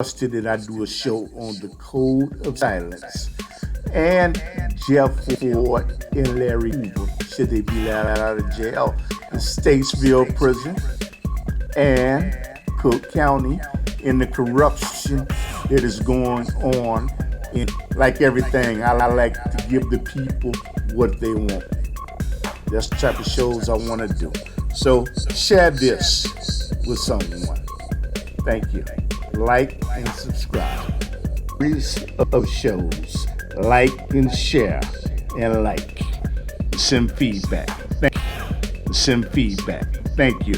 requested that I do a show on the code of silence. And Jeff Fort and Larry Hoover, should they be let out of jail in Statesville Prison and Cook County, in the corruption that is going on. And like everything, I like to give the people what they want. That's the type of shows I want to do. So share this with someone. Thank you. Like and subscribe. Series of shows. Like and share and like. Send feedback. Send feedback. Thank you.